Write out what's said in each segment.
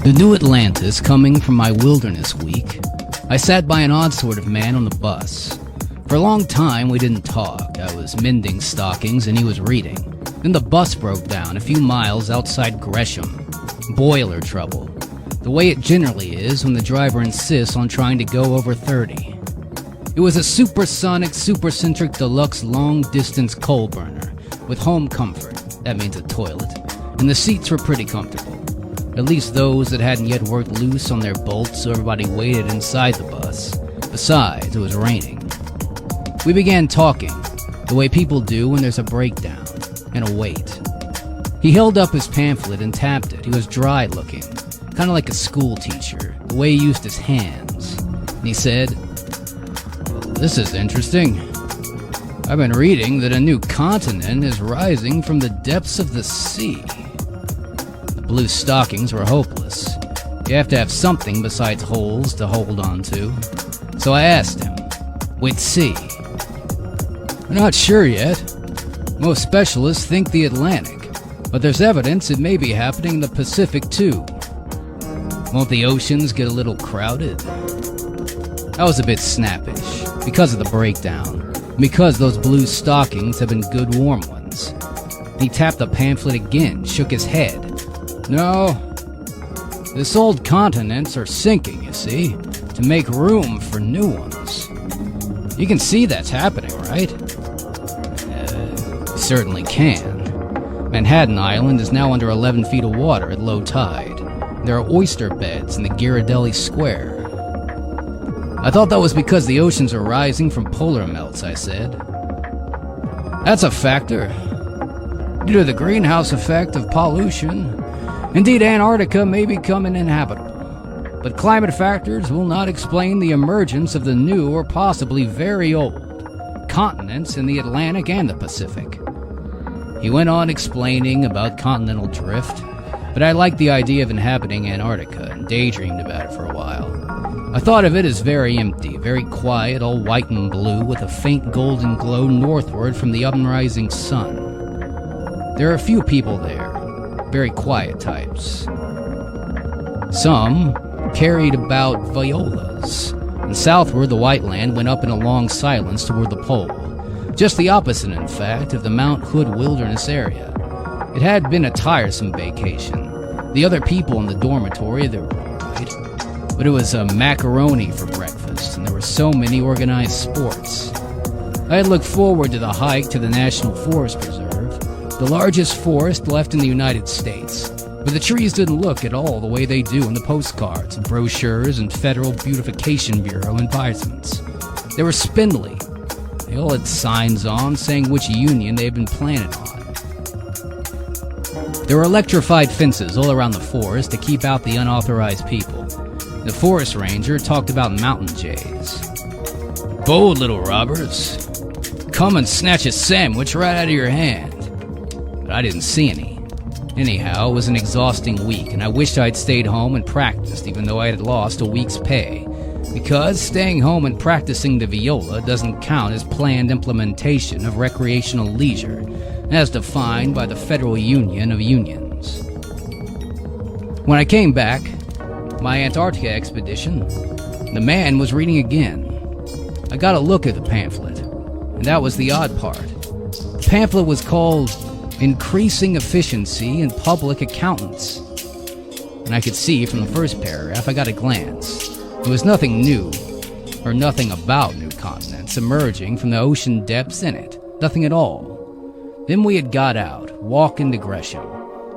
The new Atlantis coming from my wilderness week, I sat by an odd sort of man on the bus. For a long time we didn't talk. I was mending stockings and he was reading. Then the bus broke down a few miles outside Gresham. Boiler trouble. The way it generally is when the driver insists on trying to go over 30. It was a supersonic, supercentric deluxe long-distance coal burner with home comfort. That means a toilet. And the seats were pretty comfortable. At least those that hadn't yet worked loose on their bolts, so everybody waited inside the bus. Besides, it was raining. We began talking, the way people do when there's a breakdown, and a wait. He held up his pamphlet and tapped it. He was dry-looking, kind of like a school teacher, the way he used his hands. And he said, "Well, this is interesting. I've been reading that a new continent is rising from the depths of the sea." Blue stockings were hopeless. You have to have something besides holes to hold on to. So I asked him, "Which sea?" "We're not sure yet. Most specialists think the Atlantic, but there's evidence it may be happening in the Pacific too." "Won't the oceans get a little crowded?" I was a bit snappish, because of the breakdown, because those blue stockings have been good warm ones. He tapped the pamphlet again, shook his head. "No, this old continents are sinking, you see, to make room for new ones. You can see that's happening, right?" Certainly can. Manhattan Island is now under 11 feet of water at low tide. There are oyster beds in the Ghirardelli Square. "I thought that was because the oceans are rising from polar melts," I said. "That's a factor. Due to the greenhouse effect of pollution, indeed, Antarctica may become uninhabitable, but climate factors will not explain the emergence of the new or possibly very old continents in the Atlantic and the Pacific." He went on explaining about continental drift, but I liked the idea of inhabiting Antarctica and daydreamed about it for a while. I thought of it as very empty, very quiet, all white and blue, with a faint golden glow northward from the uprising sun. There are a few people there. Very quiet types. Some carried about violas, and southward the white land went up in a long silence toward the pole. Just the opposite, in fact, of the Mount Hood wilderness area. It had been a tiresome vacation. The other people in the dormitory, they were all right, but it was a macaroni for breakfast, and there were so many organized sports. I had looked forward to the hike to the National Forest Preserve, the largest forest left in the United States, but the trees didn't look at all the way they do in the postcards and brochures and Federal Beautification Bureau advertisements. They were spindly. They all had signs on saying which union they had been planted on. There were electrified fences all around the forest to keep out the unauthorized people. The forest ranger talked about mountain jays. "Bold little robbers. Come and snatch a sandwich right out of your hand." But I didn't see any. Anyhow, it was an exhausting week, and I wished I'd stayed home and practiced, even though I had lost a week's pay. Because staying home and practicing the viola doesn't count as planned implementation of recreational leisure, as defined by the Federal Union of Unions. When I came back, my Antarctica expedition, the man was reading again. I got a look at the pamphlet, and that was the odd part. The pamphlet was called "Increasing Efficiency in Public Accountants." And I could see from the first paragraph, I got a glance. There was nothing new, or nothing about new continents emerging from the ocean depths in it. Nothing at all. Then we had got out, walked into Gresham,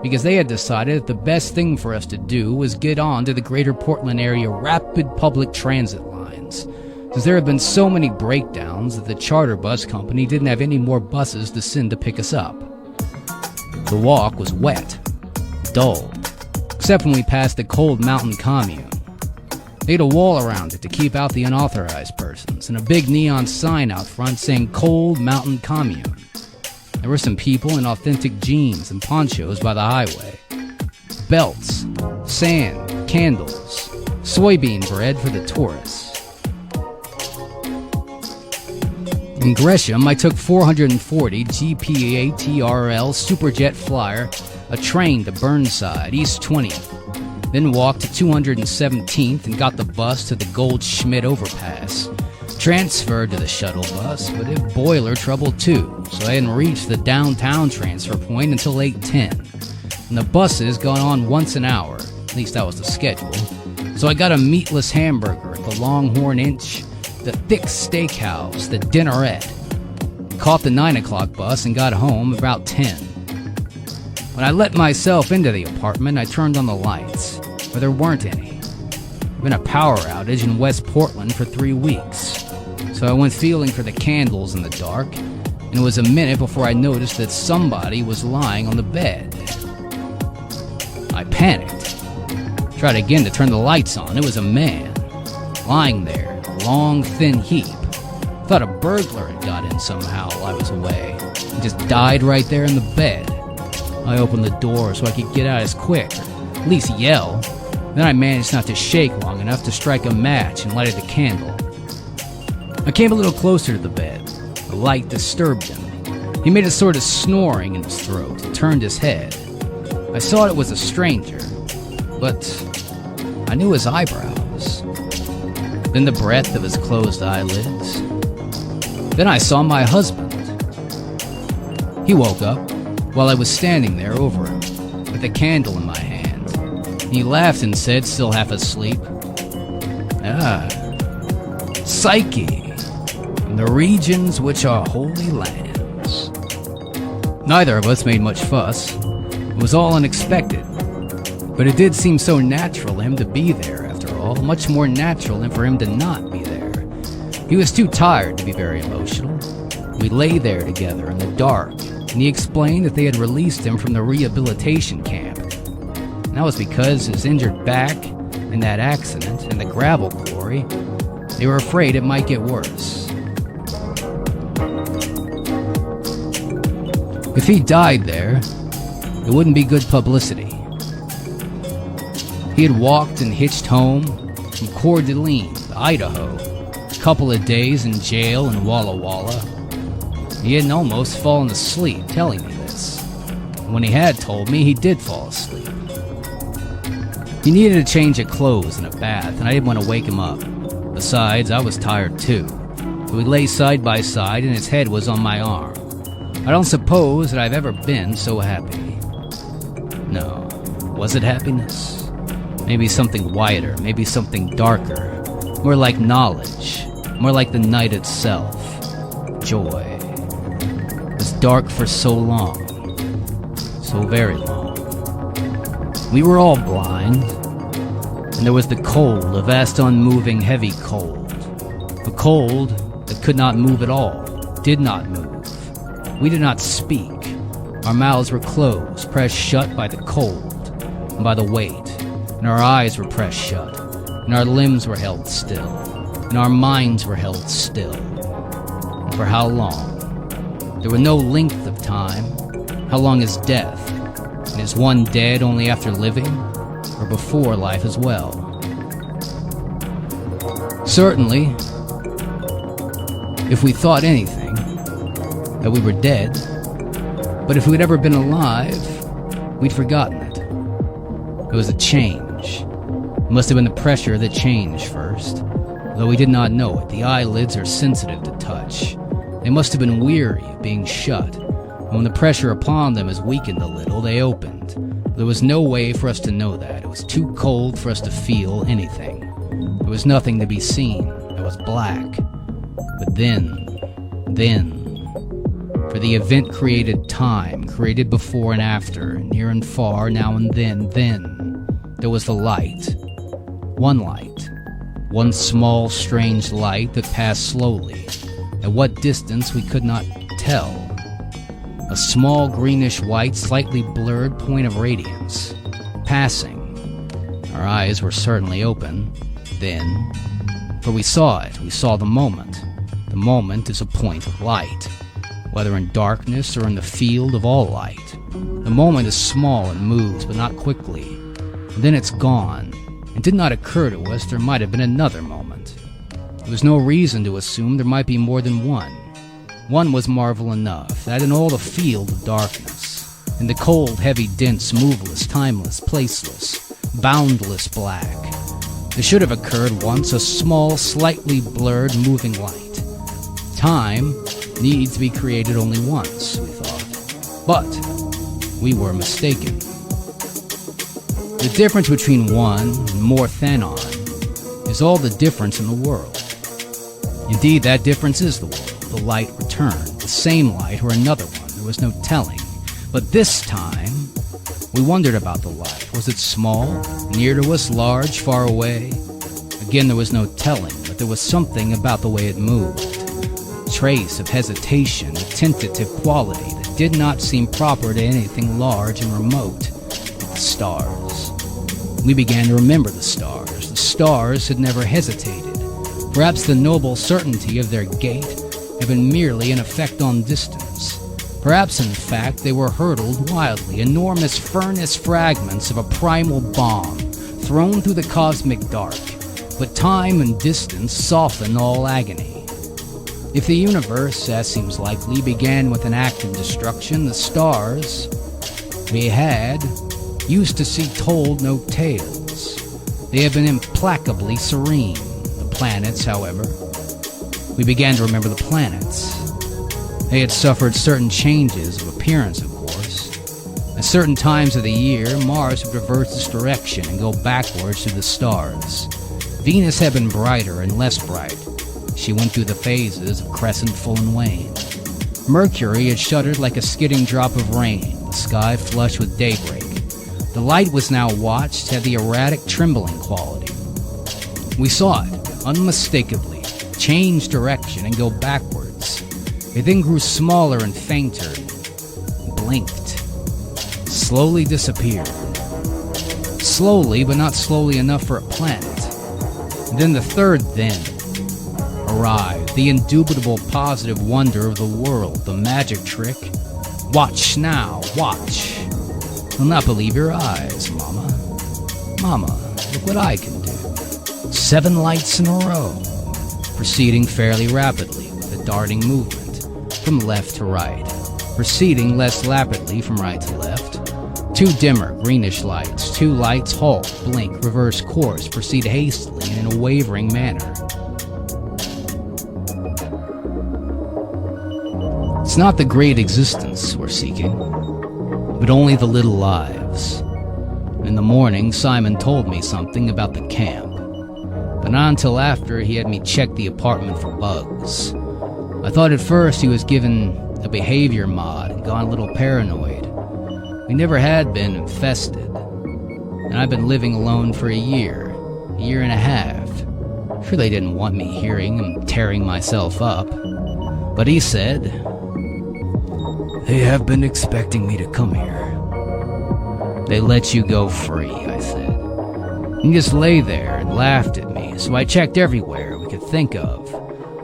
because they had decided that the best thing for us to do was get on to the greater Portland area rapid public transit lines, because there had been so many breakdowns that the charter bus company didn't have any more buses to send to pick us up. The walk was wet, dull, except when we passed the cold mountain commune. They had a wall around it to keep out the unauthorized persons, and a big neon sign out front saying Cold Mountain Commune. There were some people in authentic jeans and ponchos by the highway. Belts, sand, candles, soybean bread for the tourists. In Gresham, I took 440 GPATRL Superjet Flyer, a train to Burnside, East 20th. then walked to 217th and got the bus to the Goldschmidt overpass. Transferred to the shuttle bus, but it boiler trouble too, so I hadn't reached the downtown transfer point until 8:10. And the buses gone on once an hour, at least that was the schedule. So I got a meatless hamburger at the Longhorn Inch, the Thick Steakhouse, the Dinnerette. Caught the 9 o'clock bus and got home about 10. When I let myself into the apartment, I turned on the lights, but there weren't any. There'd been a power outage in West Portland for 3 weeks, so I went feeling for the candles in the dark, and it was a minute before I noticed that somebody was lying on the bed. I panicked. Tried again to turn the lights on. It was a man, lying there, a long, thin heap. Thought a burglar had got in somehow while I was away. He just died right there in the bed. I opened the door so I could get out as quick, or at least yell. Then I managed not to shake long enough to strike a match and lighted the candle. I came a little closer to the bed. The light disturbed him. He made a sort of snoring in his throat and turned his head. I saw it was a stranger, but I knew his eyebrows. Then the breadth of his closed eyelids. Then I saw my husband. He woke up while I was standing there over him, with a candle in my hand. He laughed and said, still half asleep, "Ah, Psyche, from the regions which are holy lands." Neither of us made much fuss. It was all unexpected, but it did seem so natural to him to be there, after all, much more natural than for him to not be there. He was too tired to be very emotional. We lay there together in the dark, and he explained that they had released him from the rehabilitation camp. And that was because his injured back, and that accident, and the gravel quarry, they were afraid it might get worse. If he died there, it wouldn't be good publicity. He had walked and hitched home from Coeur d'Alene, Idaho, a couple of days in jail in Walla Walla. He had almost fallen asleep telling me this. And when he had told me, he did fall asleep. He needed a change of clothes and a bath, and I didn't want to wake him up. Besides, I was tired too. So we lay side by side, and his head was on my arm. I don't suppose that I've ever been so happy. No. Was it happiness? Maybe something wider, maybe something darker. More like knowledge. More like the night itself. Joy. It was dark for so long. So very long. We were all blind. And there was the cold, a vast unmoving heavy cold. A cold that could not move at all. Did not move. We did not speak. Our mouths were closed, pressed shut by the cold and by the weight, and our eyes were pressed shut, and our limbs were held still, and our minds were held still. And for how long? There was no length of time. How long is death? And is one dead only after living, or before life as well? Certainly, if we thought anything, that we were dead, but if we'd ever been alive, we'd forgotten it. It was a change. It must have been the pressure that changed first, though we did not know it. The eyelids are sensitive to touch. They must have been weary of being shut, and when the pressure upon them has weakened a little, they opened. There was no way for us to know that. It was too cold for us to feel anything. There was nothing to be seen. It was black. But then, for the event created time, created before and after, near and far, now and then, there was the light. One small, strange light that passed slowly. At what distance we could not tell. A small greenish-white, slightly blurred point of radiance. Passing. Our eyes were certainly open. Then, for we saw it, we saw the moment. The moment is a point of light. Whether in darkness or in the field of all light. The moment is small and moves, but not quickly. And then it's gone. It did not occur to us there might have been another moment. There was no reason to assume there might be more than one. One was marvel enough, that in all the field of darkness, in the cold, heavy, dense, moveless, timeless, placeless, boundless black. There should have occurred once a small, slightly blurred moving light. Time needs to be created only once, we thought. But we were mistaken. The difference between one and more Thenon is all the difference in the world. Indeed, that difference is the world. The light returned, the same light or another one. There was no telling. But this time, we wondered about the light. Was it small, near to us, large, far away? Again, there was no telling, but there was something about the way it moved. A trace of hesitation, a tentative quality that did not seem proper to anything large and remote. The stars. We began to remember the stars. The stars had never hesitated. Perhaps the noble certainty of their gait had been merely an effect on distance. Perhaps, in fact, they were hurtled wildly, enormous furnace fragments of a primal bomb, thrown through the cosmic dark. But time and distance soften all agony. If the universe, as seems likely, began with an act of destruction, the stars we had used to see told no tales. They have been implacably serene. The planets, however, we began to remember the planets. They had suffered certain changes of appearance, of course. At certain times of the year, Mars would reverse its direction and go backwards to the stars. Venus had been brighter and less bright. She went through the phases of crescent, full, and wane. Mercury had shuddered like a skidding drop of rain, the sky flushed with daybreak. The light was now watched, had the erratic trembling quality. We saw it, unmistakably, change direction and go backwards. It then grew smaller and fainter, blinked, slowly disappeared. Slowly, but not slowly enough for a planet. And then the third then arrived, the indubitable positive wonder of the world, the magic trick. Watch now, watch. You'll not believe your eyes, Mama. Mama, look what I can do. 7 lights in a row, proceeding fairly rapidly with a darting movement from left to right, proceeding less rapidly from right to left. 2 dimmer, greenish lights, 2 lights halt, blink, reverse course, proceed hastily and in a wavering manner. It's not the great existence we're seeking, but only the little lives. In the morning, Simon told me something about the camp, but not until after he had me check the apartment for bugs. I thought at first he was given a behavior mod and gone a little paranoid. We never had been infested, and I've been living alone for a year and a half. Sure, they didn't want me hearing and tearing myself up, but he said, "They have been expecting me to come here." "They let you go free," I said. "You just lay there and laughed at me, so I checked everywhere we could think of.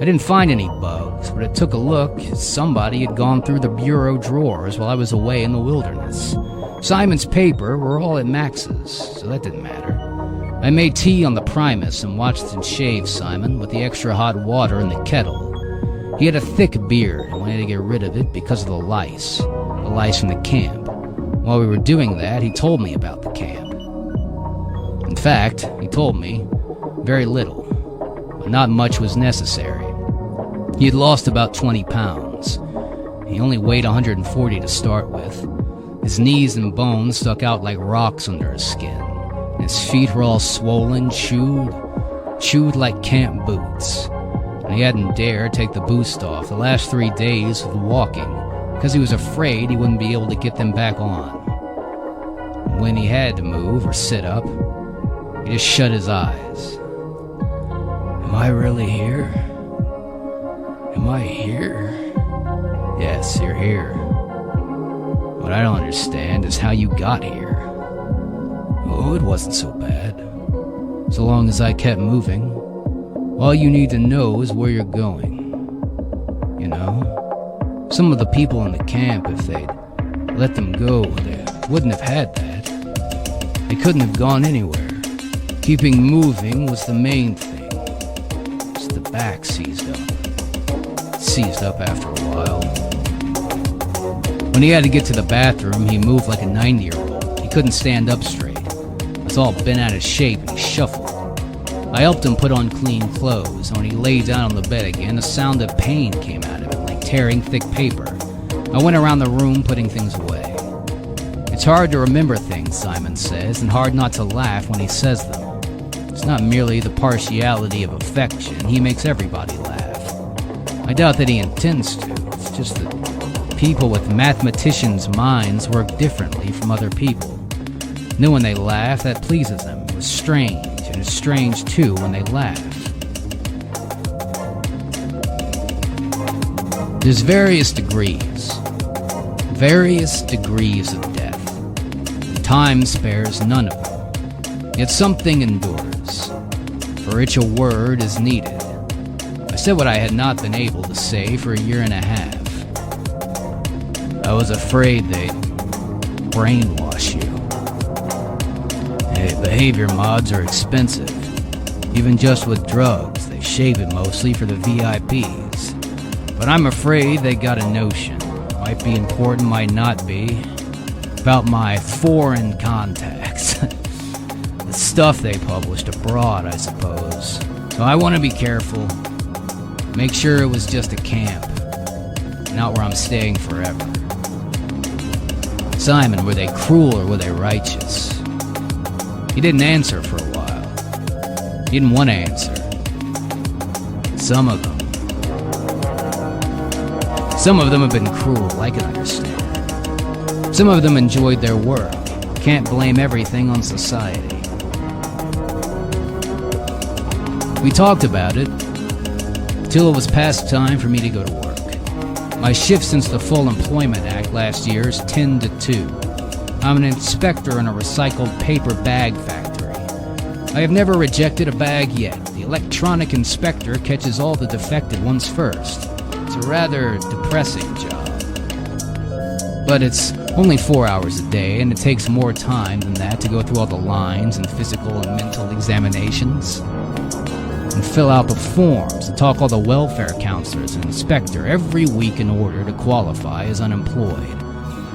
I didn't find any bugs, but it took a look. Somebody had gone through the bureau drawers while I was away in the wilderness. Simon's paper were all at Max's, so that didn't matter. I made tea on the Primus and watched and shaved Simon with the extra hot water in the kettle. He had a thick beard and wanted to get rid of it because of the lice from the camp. While we were doing that, he told me about the camp. In fact, he told me very little, but not much was necessary. He had lost about 20 pounds. He only weighed 140 to start with. His knees and bones stuck out like rocks under his skin. His feet were all swollen, chewed like camp boots. And he hadn't dared take the boost off the last 3 days of walking because he was afraid he wouldn't be able to get them back on. When he had to move or sit up, he just shut his eyes. Am I really here? Am I here? Yes, you're here. What I don't understand is how you got here. Oh, it wasn't so bad. So long as I kept moving. All you need to know is where you're going. You know? Some of the people in the camp, if they'd let them go, they wouldn't have had that. They couldn't have gone anywhere. Keeping moving was the main thing. Just the back seized up. It seized up after a while. When he had to get to the bathroom, he moved like a 90-year-old. He couldn't stand up straight. was all bent out of shape and shuffled. I helped him put on clean clothes, and when he lay down on the bed again, a sound of pain came out of him, like tearing thick paper. I went around the room putting things away. It's hard to remember things, Simon says, and hard not to laugh when he says them. It's not merely the partiality of affection, he makes everybody laugh. I doubt that he intends to, it's just that people with mathematicians' minds work differently from other people. And when they laugh, that pleases them. It was strange, and it's strange too when they laugh. There's various degrees of death, and time spares none of them. Yet something endures. For which a word is needed. I said what I had not been able to say for a year and a half. I was afraid they'd brainwash you. Hey, behavior mods are expensive. Even just with drugs, they shave it mostly for the VIPs. But I'm afraid they got a notion. Might be important, might not be. About my foreign contacts. The stuff they published abroad, I suppose. So I want to be careful. Make sure it was just a camp. Not where I'm staying forever. Simon, were they cruel or were they righteous? He didn't answer for a while. He didn't want to answer. Some of them have been cruel, I can understand. Some of them enjoyed their work. Can't blame everything on society. We talked about it, till it was past time for me to go to work. My shift since the Full Employment Act last year is 10 to 2. I'm an inspector in a recycled paper bag factory. I have never rejected a bag yet. The electronic inspector catches all the defective ones first. It's a rather depressing job. But it's only 4 hours a day, and it takes more time than that to go through all the lines and physical and mental examinations. And fill out the forms and talk all the welfare counselors and inspector every week in order to qualify as unemployed.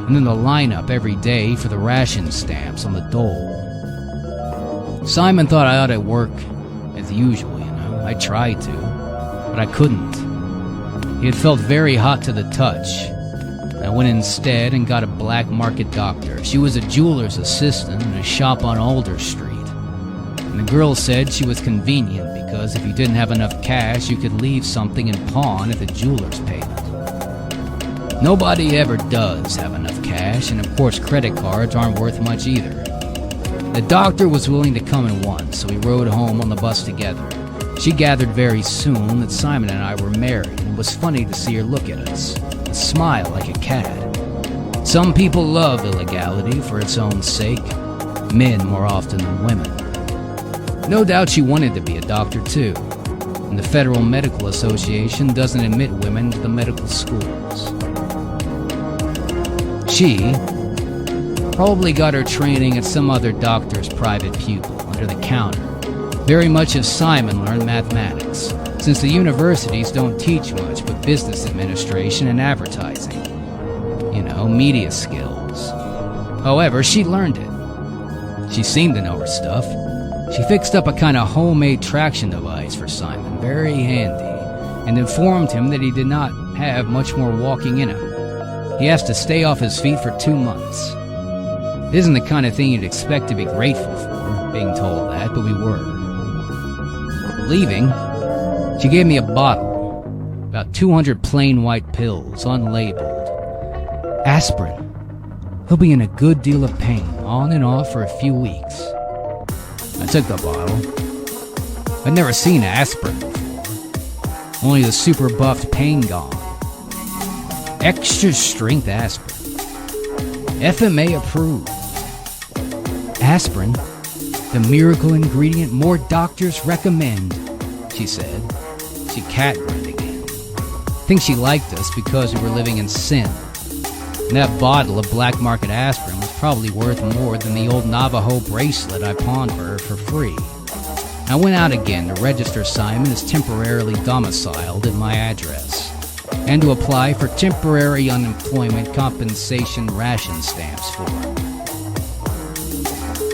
And then the lineup every day for the ration stamps on the dole. Simon thought I ought to work as usual, I tried to, but I couldn't. He had felt very hot to the touch. I went instead and got a black market doctor. She was a jeweler's assistant in a shop on Alder Street. And the girl said she was convenient because if you didn't have enough cash, you could leave something in pawn at the jeweler's payment. Nobody ever does have enough cash, and of course credit cards aren't worth much either. The doctor was willing to come at once, so we rode home on the bus together. She gathered very soon that Simon and I were married, and it was funny to see her look at us, and smile like a cat. Some people love illegality for its own sake, men more often than women. No doubt she wanted to be a doctor too, and the Federal Medical Association doesn't admit women to the medical schools. She probably got her training at some other doctor's private pupil under the counter, very much as Simon learned mathematics, since the universities don't teach much but business administration and advertising. Media skills. However, she learned it. She seemed to know her stuff. She fixed up a kind of homemade traction device for Simon, very handy, and informed him that he did not have much more walking in him. He has to stay off his feet for 2 months. It isn't the kind of thing you'd expect to be grateful for, being told that, but we were. Leaving, she gave me a bottle, about 200 plain white pills, unlabeled. Aspirin. He'll be in a good deal of pain, on and off for a few weeks. I took the bottle. I'd never seen aspirin before. Only the super buffed pain gone. Extra strength aspirin. FMA approved. Aspirin, the miracle ingredient more doctors recommend, she said. She cat-grinned again. I think she liked us because we were living in sin. And that bottle of black market aspirin was probably worth more than the old Navajo bracelet I pawned for her for free. I went out again to register Simon as temporarily domiciled at my address, and to apply for temporary unemployment compensation ration stamps for him.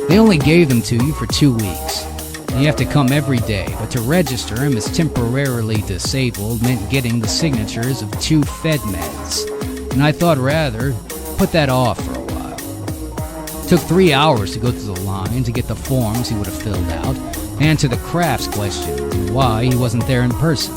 They only gave them to you for 2 weeks. And you have to come every day, but to register him as temporarily disabled meant getting the signatures of 2 Fed meds. And I thought rather put that off for a while. It took 3 hours to go through the line to get the forms he would have filled out, answer the crafts questions and why he wasn't there in person.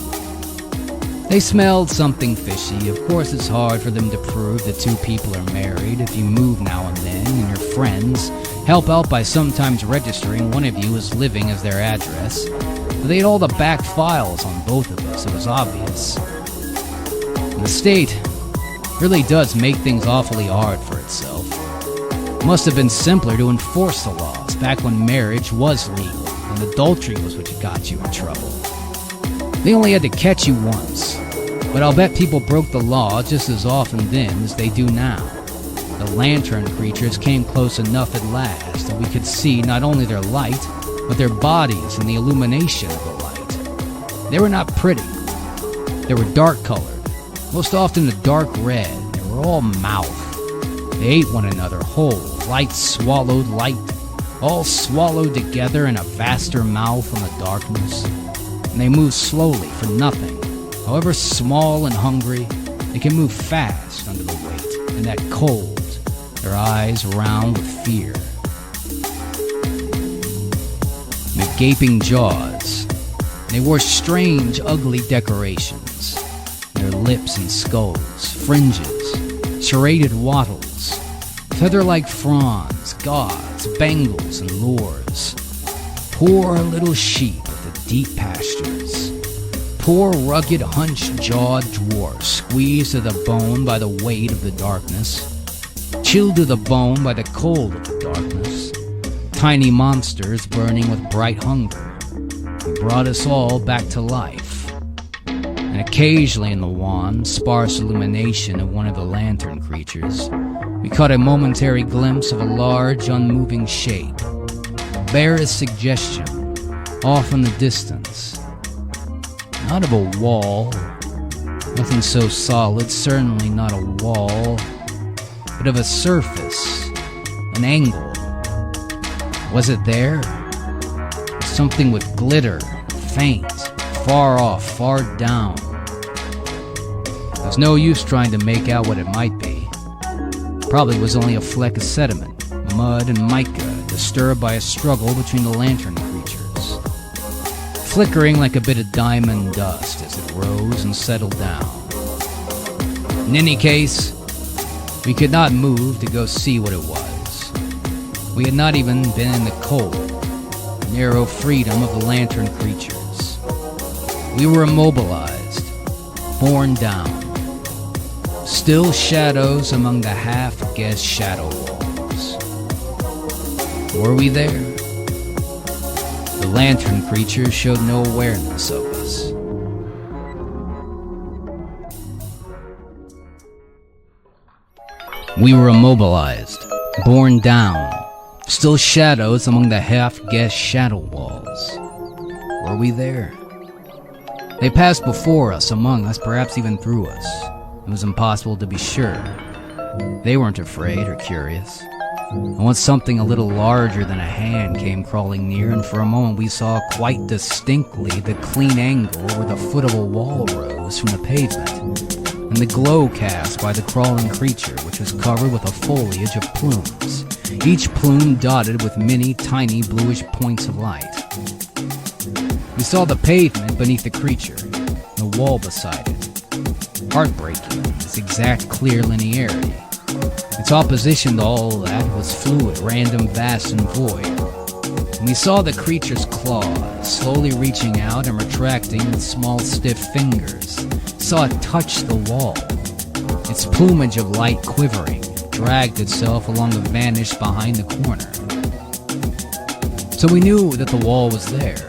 They smelled something fishy. Of course it's hard for them to prove that 2 people are married if you move now and then and your friends help out by sometimes registering one of you as living as their address. But they had all the back files on both of us, it was obvious. And the state really does make things awfully hard for itself. It must have been simpler to enforce the laws back when marriage was legal and adultery was what got you in trouble. They only had to catch you once, but I'll bet people broke the law just as often then as they do now. The lantern creatures came close enough at last that we could see not only their light, but their bodies in the illumination of the light. They were not pretty. They were dark-colored, most often a dark red. They were all mouth. They ate one another whole, light swallowed light, all swallowed together in a vaster mouth on the darkness. And they move slowly for nothing. However small and hungry, they can move fast under the weight, and that cold, their eyes round with fear. The gaping jaws. They wore strange, ugly decorations. Their lips and skulls, fringes, serrated wattles, feather-like fronds, gauze, bangles, and lures. Poor little sheep of the deep pastures. Poor, rugged, hunched-jawed dwarfs, squeezed to the bone by the weight of the darkness, chilled to the bone by the cold of the darkness. Tiny monsters burning with bright hunger, who brought us all back to life. And occasionally in the wan, sparse illumination of one of the lantern creatures, we caught a momentary glimpse of a large, unmoving shape, barest suggestion, off in the distance. Not of a wall, nothing so solid, certainly not a wall, but of a surface, an angle. Was it there? Something with glitter, faint, far off, far down. There's no use trying to make out what it might be. Probably was only a fleck of sediment, mud and mica, disturbed by a struggle between the lantern creatures, flickering like a bit of diamond dust as it rose and settled down. In any case, we could not move to go see what it was. We had not even been in the cold, narrow freedom of the lantern creatures. We were immobilized, borne down, still shadows among the half-guessed shadow walls. Were we there? The lantern creatures showed no awareness of us. We were immobilized, borne down, still shadows among the half-guessed shadow walls. Were we there? They passed before us, among us, perhaps even through us. It was impossible to be sure. They weren't afraid or curious. And once something a little larger than a hand came crawling near, and for a moment we saw quite distinctly the clean angle where the foot of a wall rose from the pavement, and the glow cast by the crawling creature, which was covered with a foliage of plumes, each plume dotted with many tiny bluish points of light. We saw the pavement beneath the creature, the wall beside it, heartbreaking in its exact clear linearity. Its opposition to all that was fluid, random, vast, and void. And we saw the creature's claws slowly reaching out and retracting with small, stiff fingers. Saw it touch the wall, its plumage of light quivering, dragged itself along the vanish behind the corner. So we knew that the wall was there,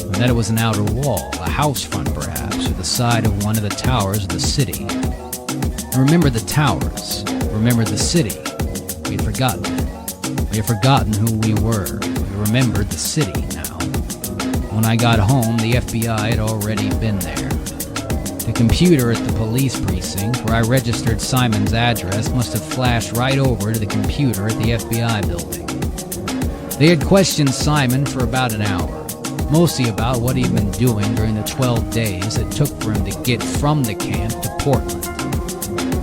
and that it was an outer wall, a house front perhaps, or the side of one of the towers of the city. And remember the towers, remember the city. We had forgotten it. We had forgotten who we were. We remembered the city now. When I got home, the FBI had already been there. The computer at the police precinct where I registered Simon's address must have flashed right over to the computer at the FBI building. They had questioned Simon for about an hour, mostly about what he'd been doing during the 12 days it took for him to get from the camp to Portland.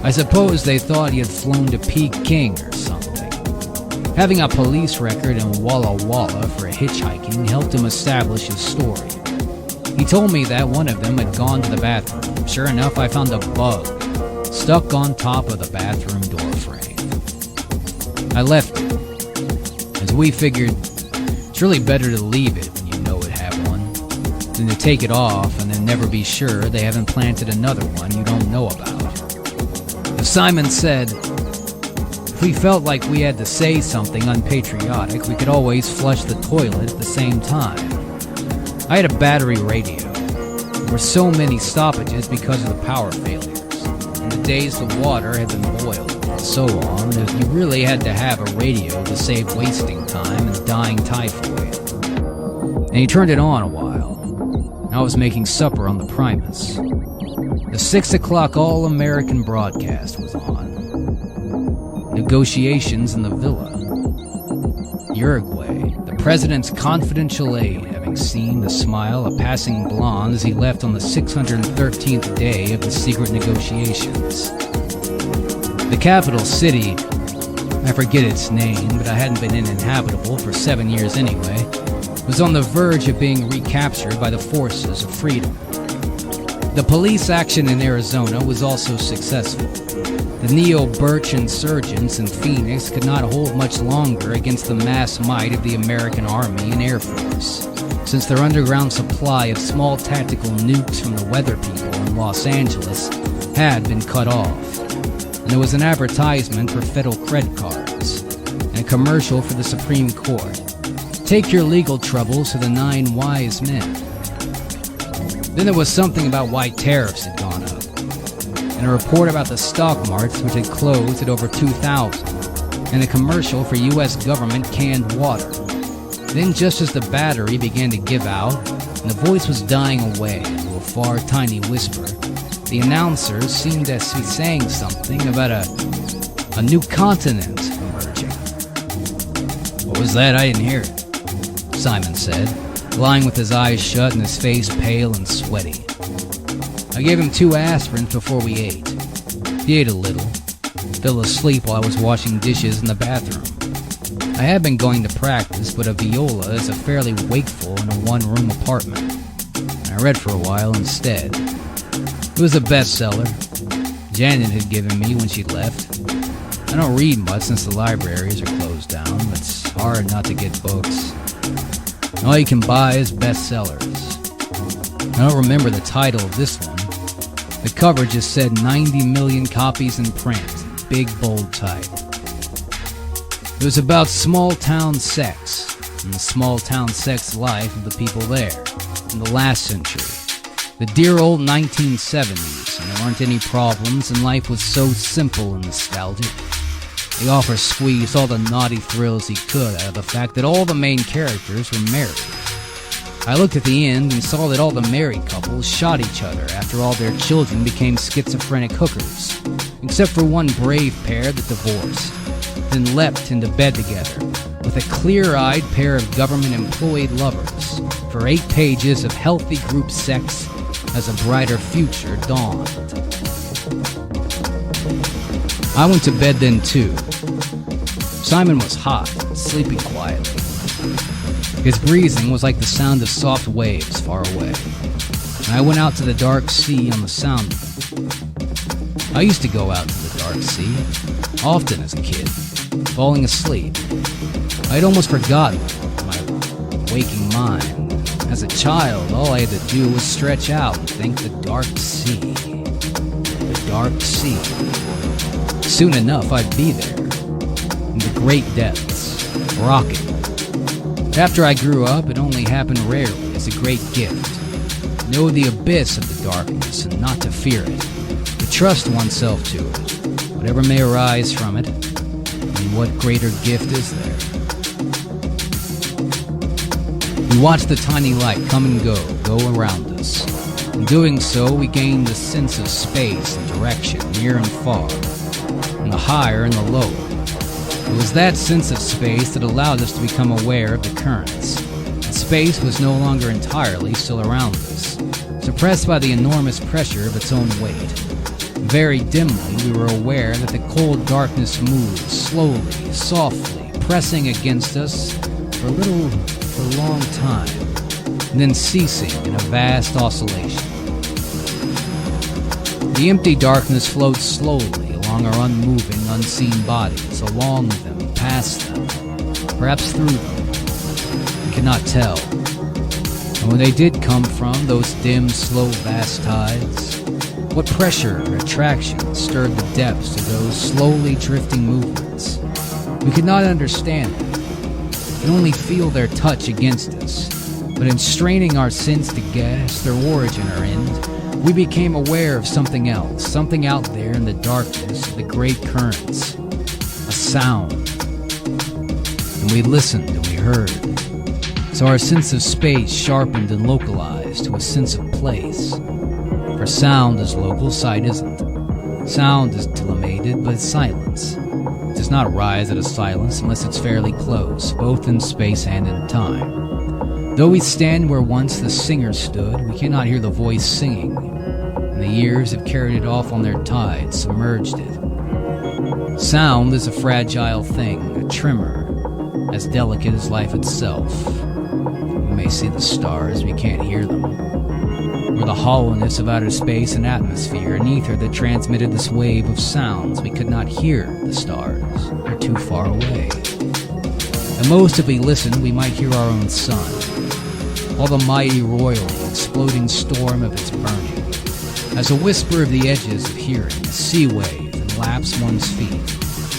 I suppose they thought he had flown to Peking or something. Having a police record in Walla Walla for hitchhiking helped him establish his story. He told me that one of them had gone to the bathroom. Sure enough, I found a bug stuck on top of the bathroom door frame. I left it, as we figured it's really better to leave it when you know it had one, than to take it off and then never be sure they haven't planted another one you don't know about. As Simon said, if we felt like we had to say something unpatriotic, we could always flush the toilet at the same time. I had a battery radio. There were so many stoppages because of the power failures, and the days the water had been boiled, and so on, that you really had to have a radio to save wasting time and dying typhoid. And he turned it on a while, and I was making supper on the Primus. The 6 o'clock All-American broadcast was on. Negotiations in the villa. Uruguay, the president's confidential aide, having seen the smile of passing blonde as he left on the 613th day of the secret negotiations. The capital city, I forget its name, but I hadn't been uninhabitable for 7 years anyway, was on the verge of being recaptured by the forces of freedom. The police action in Arizona was also successful. The neo-Birch insurgents in Phoenix could not hold much longer against the mass might of the American Army and Air Force, since their underground supply of small tactical nukes from the weather people in Los Angeles had been cut off. And there was an advertisement for federal credit cards, and a commercial for the Supreme Court. Take your legal troubles to the 9 wise men. Then there was something about why tariffs had gone up, and a report about the stock markets which had closed at over 2,000, and a commercial for U.S. government canned water. Then just as the battery began to give out, and the voice was dying away into a far tiny whisper, the announcers seemed to be saying something about a new continent emerging. What was that? I didn't hear it, Simon said, lying with his eyes shut and his face pale and sweaty. I gave him 2 aspirins before we ate. He ate a little, fell asleep while I was washing dishes in the bathroom. I had been going to practice, but a viola is a fairly wakeful in a one-room apartment, and I read for a while instead. It was a bestseller Janet had given me when she left. I don't read much since the libraries are closed down, but it's hard not to get books. And all you can buy is bestsellers. I don't remember the title of this one. The cover just said 90 million copies in print, big bold type. It was about small-town sex, and the small-town sex life of the people there, in the last century. The dear old 1970s, and there weren't any problems, and life was so simple and nostalgic. The author squeezed all the naughty thrills he could out of the fact that all the main characters were married. I looked at the end and saw that all the married couples shot each other after all their children became schizophrenic hookers, except for one brave pair that divorced, then leapt into bed together with a clear-eyed pair of government-employed lovers for 8 pages of healthy group sex as a brighter future dawned. I went to bed then too. Simon was hot, sleeping quietly. His breathing was like the sound of soft waves far away, and I went out to the dark sea on the sound. I used to go out to the dark sea, often as a kid, falling asleep. I'd almost forgotten my waking mind. As a child, all I had to do was stretch out and think the dark sea. The dark sea. Soon enough, I'd be there, in the great depths, rocking. After I grew up, it only happened rarely as a great gift. Know the abyss of the darkness and not to fear it, to trust oneself to it, whatever may arise from it, and what greater gift is there? We watched the tiny light come and go around us. In doing so, we gained the sense of space and direction, near and far, and the higher and the lower. It was that sense of space that allowed us to become aware of the currents. And space was no longer entirely still around us, suppressed by the enormous pressure of its own weight. Very dimly, we were aware that the cold darkness moved slowly, softly, pressing against us for a long time, and then ceasing in a vast oscillation. The empty darkness flowed slowly along our unmoving, unseen bodies, along them, past them, perhaps through them. We cannot tell. And when they did come from, those dim, slow, vast tides, what pressure or attraction stirred the depths of those slowly drifting movements? We could not understand them. We could only feel their touch against us. But in straining our sense to guess their origin or end, we became aware of something else, something out there in the darkness of the great currents. A sound. And we listened and we heard. So our sense of space sharpened and localized to a sense of place. For sound is local, sight isn't. Sound is delimited, but it's silence. It does not arise out of silence unless it's fairly close, both in space and in time. Though we stand where once the singer stood, we cannot hear the voice singing, and the years have carried it off on their tide, submerged it. Sound is a fragile thing, a tremor, as delicate as life itself. We may see the stars, we can't hear them. Or the hollowness of outer space and atmosphere, an ether that transmitted this wave of sounds. We could not hear the stars. They're too far away. At most, if we listened, we might hear our own sun. All the mighty roiling, exploding storm of its burning. As a whisper of the edges of hearing, a sea wave that laps one's feet.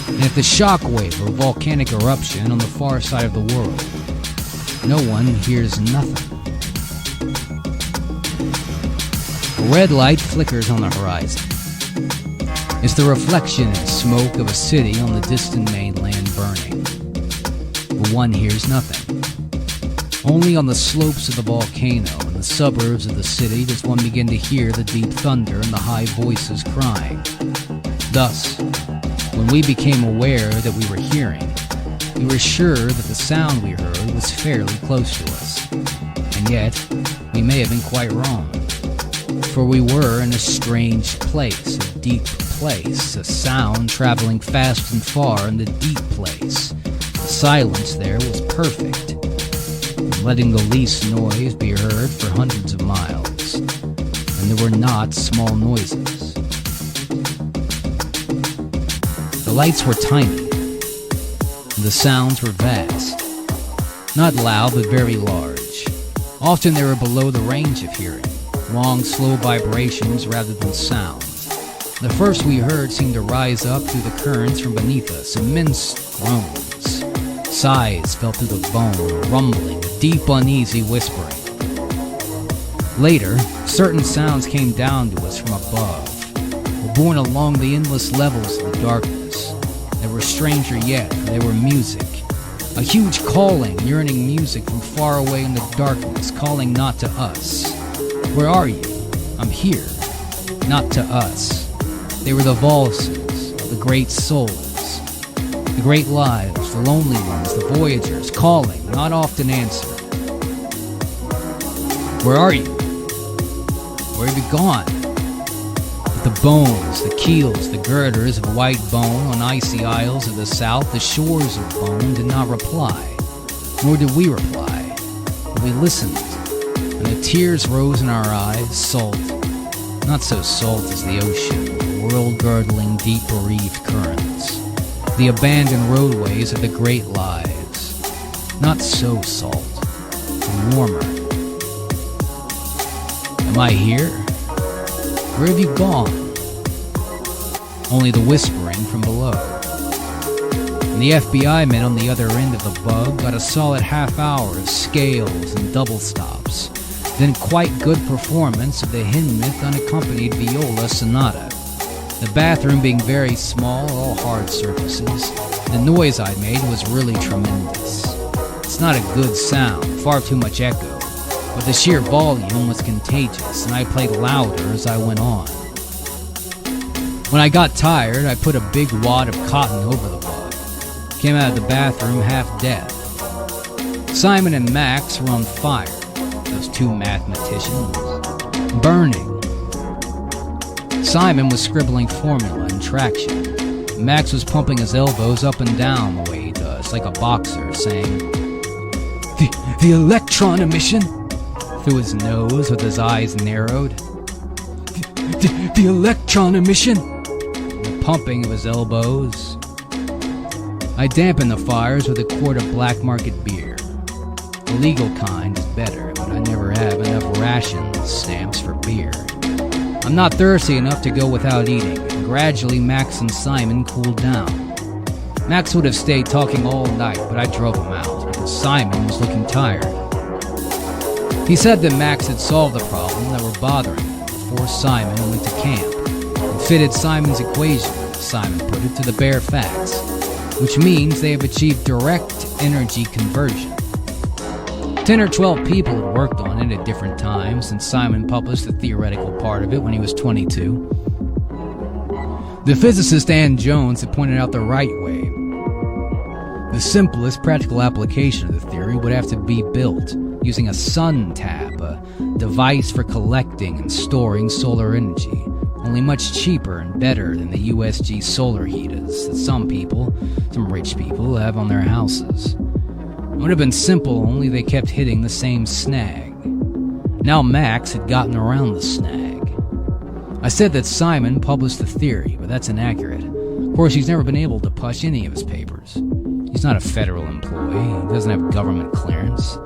And if the shock wave of a volcanic eruption on the far side of the world, no one hears nothing. A red light flickers on the horizon. It's the reflection and smoke of a city on the distant mainland burning. But one hears nothing. Only on the slopes of the volcano and the suburbs of the city does one begin to hear the deep thunder and the high voices crying. Thus, when we became aware that we were hearing, we were sure that the sound we heard was fairly close to us. And yet, we may have been quite wrong. For we were in a strange place, a deep place, a sound traveling fast and far in the deep place. The silence there was perfect, letting the least noise be heard for hundreds of miles, and there were not small noises. The lights were tiny, and the sounds were vast, not loud but very large. Often they were below the range of hearing. Long, slow vibrations rather than sound. The first we heard seemed to rise up through the currents from beneath us, immense groans. Sighs fell through the bone, rumbling, deep, uneasy whispering. Later, certain sounds came down to us from above, were borne along the endless levels of the darkness. They were stranger yet, for they were music. A huge calling, yearning music from far away in the darkness, calling not to us. Where are you? I'm here. Not to us. They were the valses, the great souls, the great lives, the lonely ones, the voyagers, calling, not often answering. Where are you? Where have you gone? But the bones, the keels, the girders of white bone on icy isles of the south, the shores of bone did not reply, nor did we reply, but we listened. And the tears rose in our eyes, salt, not so salt as the ocean, world-girdling, deep-bereaved currents, the abandoned roadways of the great lives, not so salt, and warmer. Am I here? Where have you gone? Only the whispering from below. And the FBI men on the other end of the bug got a solid half hour of scales and double stops. Then quite good performance of the Hindemith unaccompanied viola sonata. The bathroom being very small, all hard surfaces. The noise I made was really tremendous. It's not a good sound, far too much echo, but the sheer volume was contagious, and I played louder as I went on. When I got tired, I put a big wad of cotton over the bug. came out of the bathroom half dead. Simon and Max were on fire, those two mathematicians, burning. Simon was scribbling formula and traction. Max was pumping his elbows up and down the way he does, like a boxer, saying, The electron emission, through his nose with his eyes narrowed. The electron emission, the pumping of his elbows. I dampened the fires with a quart of black market beer. The legal kind is better, but I never have enough ration stamps for beer. I'm not thirsty enough to go without eating, and gradually Max and Simon cooled down. Max would have stayed talking all night, but I drove him out, because Simon was looking tired. He said that Max had solved the problem that were bothering him before Simon went to camp, and fitted Simon's equation, as Simon put it, to the bare facts, which means they have achieved direct energy conversion. 10 or 12 people had worked on it at different times since Simon published the theoretical part of it when he was 22. The physicist Ann Jones had pointed out the right way. The simplest practical application of the theory would have to be built using a sun tap, a device for collecting and storing solar energy, only much cheaper and better than the USG solar heaters that some rich people, have on their houses. It would have been simple, only they kept hitting the same snag. Now Max had gotten around the snag. I said that Simon published the theory, but that's inaccurate. Of course, he's never been able to push any of his papers. He's not a federal employee, he doesn't have government clearance,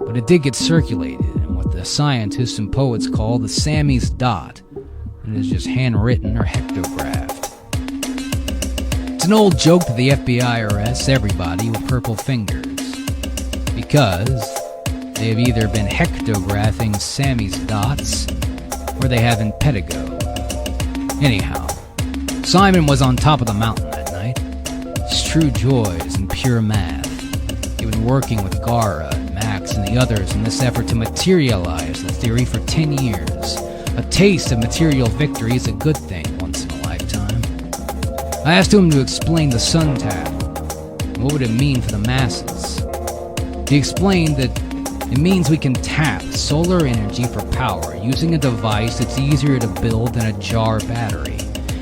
but it did get circulated in what the scientists and poets call the Sammy's dot, and it is just handwritten or hectographed. It's an old joke that the FBI arrests everybody with purple fingers, because they have either been hectographing Sammy's dots, or they have impetigo. Anyhow, Simon was on top of the mountain that night. His true joy is in pure math. He'd been working with Gara and Max and the others in this effort to materialize the theory for 10 years. A taste of material victory is a good thing once in a lifetime. I asked him to explain the sun tap. What would it mean for the masses? He explained that it means we can tap solar energy for power using a device that's easier to build than a jar battery,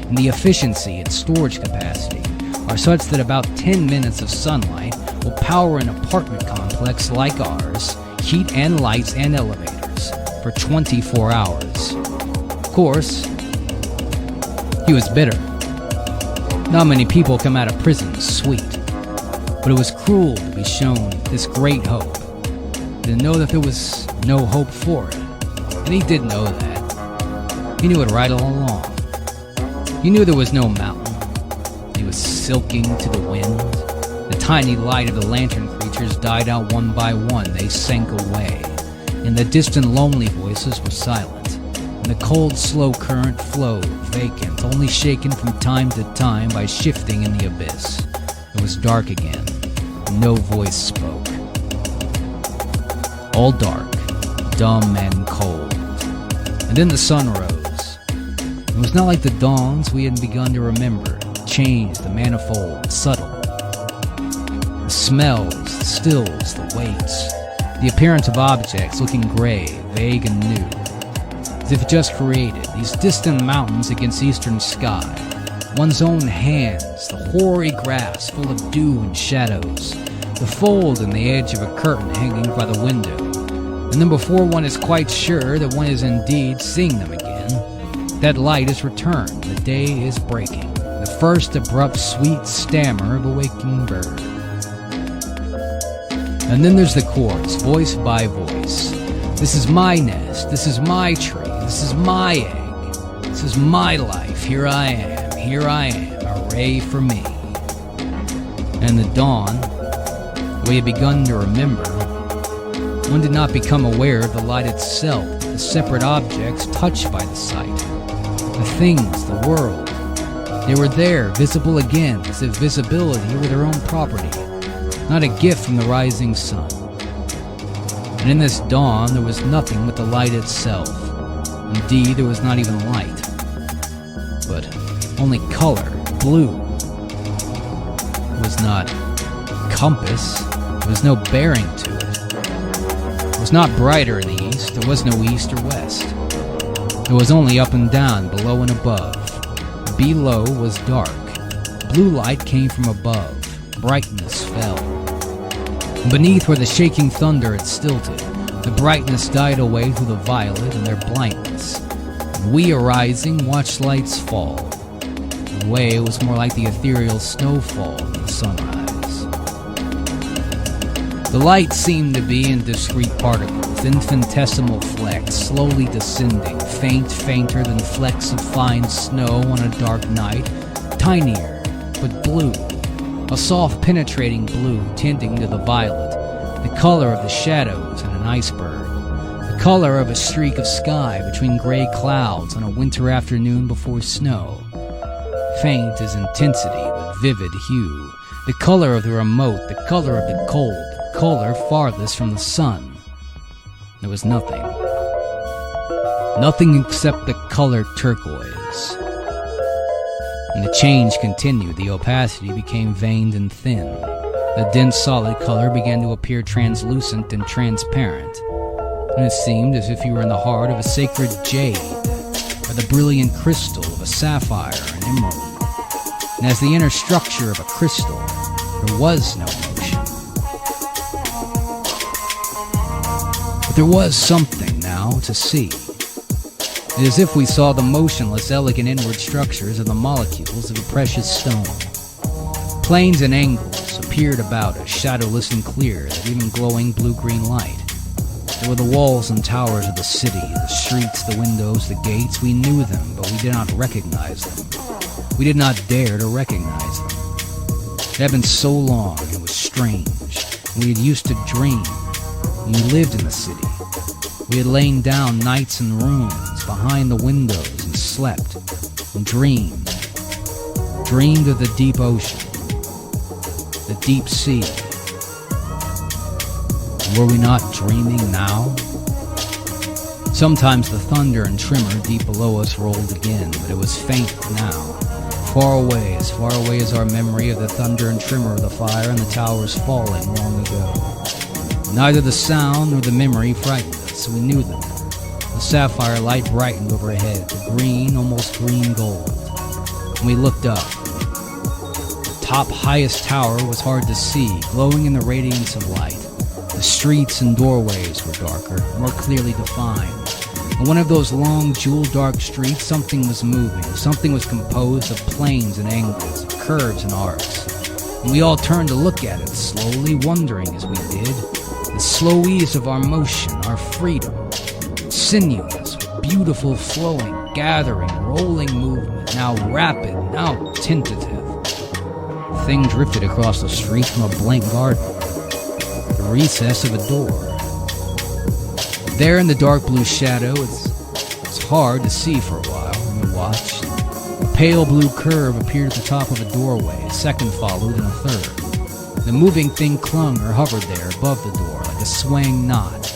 and the efficiency and storage capacity are such that about 10 minutes of sunlight will power an apartment complex like ours, heat and lights and elevators, for 24 hours. Of course, he was bitter. Not many people come out of prison sweet. But it was cruel to be shown this great hope, to know that there was no hope for it. And he did know that. He knew it right all along. He knew there was no mountain. He was silking to the wind. The tiny light of the lantern creatures died out one by one. They sank away, and the distant lonely voices were silent. And the cold, slow current flowed, vacant, only shaken from time to time by shifting in the abyss. It was dark again. No voice spoke. All dark, dumb and cold. And then the sun rose. It was not like the dawns we had begun to remember, changed, the manifold, subtle. The smells, the stills, the weights, the appearance of objects looking gray, vague and new, as if just created, these distant mountains against eastern sky, one's own hands, the hoary grass full of dew and shadows, the fold in the edge of a curtain hanging by the window, and then before one is quite sure that one is indeed seeing them again, that light is returned, the day is breaking, the first abrupt sweet stammer of a waking bird. And then there's the chorus, voice by voice. This is my nest, this is my tree, this is my egg, this is my life, here I am, hooray for me. And the dawn, we had begun to remember, one did not become aware of the light itself, the separate objects touched by the sight, the things, the world. They were there, visible again, as if visibility were their own property, not a gift from the rising sun. And in this dawn there was nothing but the light itself. Indeed, there was not even light, but only color, blue. It was not compass. There was no bearing to it. It was not brighter in the east. There was no east or west. It was only up and down, below and above. Below was dark. Blue light came from above. Brightness fell. Beneath where the shaking thunder had stilted, the brightness died away through the violet and their blankness. And we, arising, watched lights fall. In a way, it was more like the ethereal snowfall than the sunrise. The light seemed to be in discrete particles, infinitesimal flecks, slowly descending, fainter than flecks of fine snow on a dark night, tinier, but blue, a soft penetrating blue tending to the violet, the color of the shadows in an iceberg, the color of a streak of sky between gray clouds on a winter afternoon before snow, faint as intensity but vivid hue, the color of the remote, the color of the cold, the color farthest from the sun. There was nothing. Nothing except the color turquoise. And the change continued. The opacity became veined and thin. The dense solid color began to appear translucent and transparent. And it seemed as if you were in the heart of a sacred jade, or the brilliant crystal of a sapphire or an emerald. And as the inner structure of a crystal, there was no motion. But there was something now to see. It is as if we saw the motionless, elegant inward structures of the molecules of a precious stone. Planes and angles appeared about us, shadowless and clear, that even glowing blue-green light. There were the walls and towers of the city, the streets, the windows, the gates. We knew them, but we did not recognize them. We did not dare to recognize them. It had been so long, it was strange. We had used to dream. We lived in the city. We had lain down nights in rooms behind the windows and slept and dreamed. Dreamed of the deep ocean, the deep sea. Were we not dreaming now? Sometimes the thunder and tremor deep below us rolled again, but it was faint now, far away as our memory of the thunder and tremor of the fire and the towers falling long ago. Neither the sound nor the memory frightened us. We knew them. The sapphire light brightened overhead, the green, almost green gold. And we looked up. The top highest tower was hard to see, glowing in the radiance of light. The streets and doorways were darker, more clearly defined. On one of those long, jewel-dark streets, something was moving. Something was composed of planes and angles, of curves and arcs. And we all turned to look at it, slowly, wondering as we did. The slow ease of our motion, our freedom. Sinuous, beautiful, flowing, gathering, rolling movement, now rapid, now tentative. The thing drifted across the street from a blank garden, the recess of a door. There in the dark blue shadow, it's hard to see for a while when we watched. A pale blue curve appeared at the top of a doorway, a second followed, and a third. The moving thing clung or hovered there above the door like a swaying knot,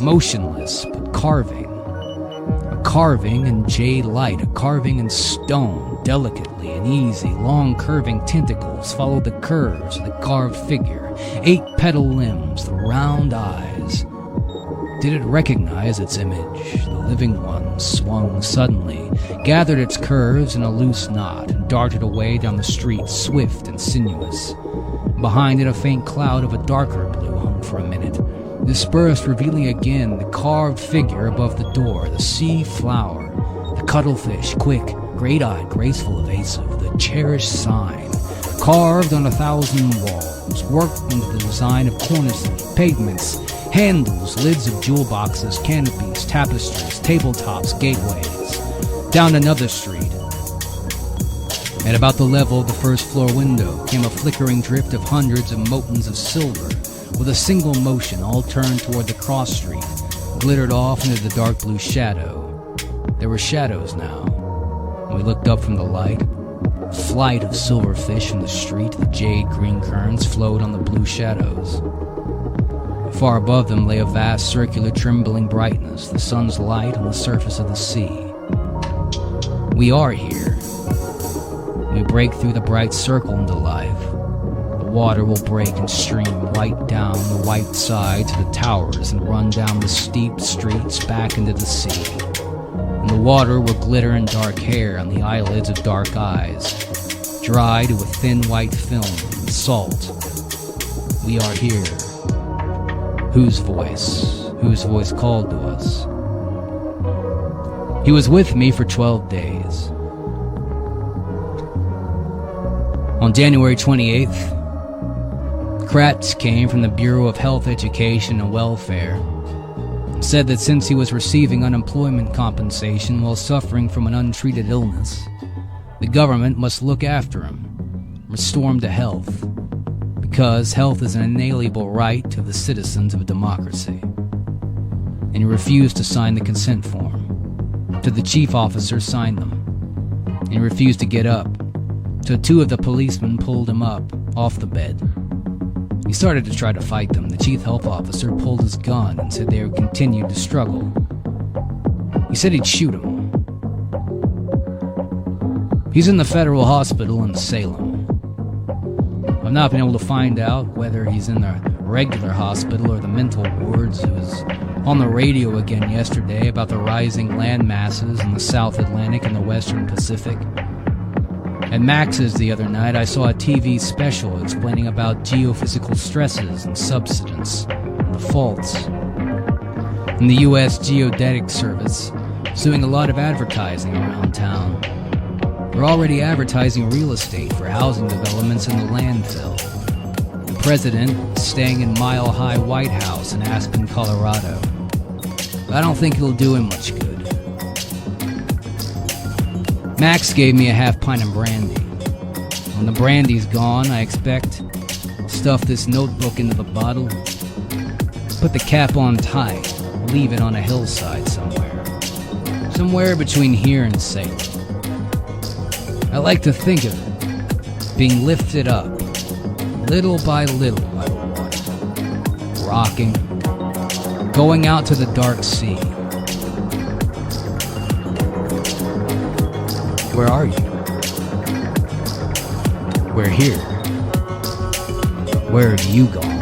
motionless but carving. A carving in jade light, a carving in stone, delicately and easy. Long curving tentacles followed the curves of the carved figure, 8 petal limbs, the round eyes. Did it recognize its image? The living one swung suddenly, gathered its curves in a loose knot, and darted away down the street, swift and sinuous. Behind it, a faint cloud of a darker blue hung for a minute, dispersed, revealing again the carved figure above the door, the sea flower, the cuttlefish, quick, great-eyed, graceful, evasive, the cherished sign, carved on 1,000 walls, worked into the design of cornices, pavements, handles, lids of jewel boxes, canopies, tapestries, tabletops, gateways. Down another street. At about the level of the first floor window came a flickering drift of hundreds of motons of silver, with a single motion, all turned toward the cross street, glittered off into the dark blue shadow. There were shadows now. We looked up from the light. A flight of silverfish in the street, the jade green currents flowed on the blue shadows. Far above them lay a vast circular trembling brightness, the sun's light on the surface of the sea. We are here. We break through the bright circle into life. The water will break and stream right down the white side to the towers and run down the steep streets back into the sea. And the water will glitter in dark hair on the eyelids of dark eyes, dry to a thin white film and salt. We are here. Whose voice? Whose voice called to us? He was with me for 12 days. On January 28th, Kratz came from the Bureau of Health, Education, and Welfare and said that since he was receiving unemployment compensation while suffering from an untreated illness, the government must look after him, restore him to health, because health is an inalienable right to the citizens of a democracy. And he refused to sign the consent form. So the chief officer signed them, and he refused to get up. So two of the policemen pulled him up off the bed. He started to try to fight them. The chief health officer pulled his gun and said they would continue to struggle. He said he'd shoot him. He's in the federal hospital in Salem. I've not been able to find out whether he's in the regular hospital or the mental wards. It was on the radio again yesterday about the rising land masses in the South Atlantic and the Western Pacific. At Max's the other night, I saw a TV special explaining about geophysical stresses and subsidence and the faults. And the U.S. Geodetic Service is doing a lot of advertising around town. They're already advertising real estate for housing developments in the landfill. The president is staying in Mile High White House in Aspen, Colorado. But I don't think it'll do him much good. Max gave me a half pint of brandy. When the brandy's gone, I expect to stuff this notebook into the bottle, put the cap on tight, leave it on a hillside somewhere between here and Salem. I like to think of it being lifted up, little by little by the water, rocking, going out to the dark sea. Where are you? We're here. Where have you gone?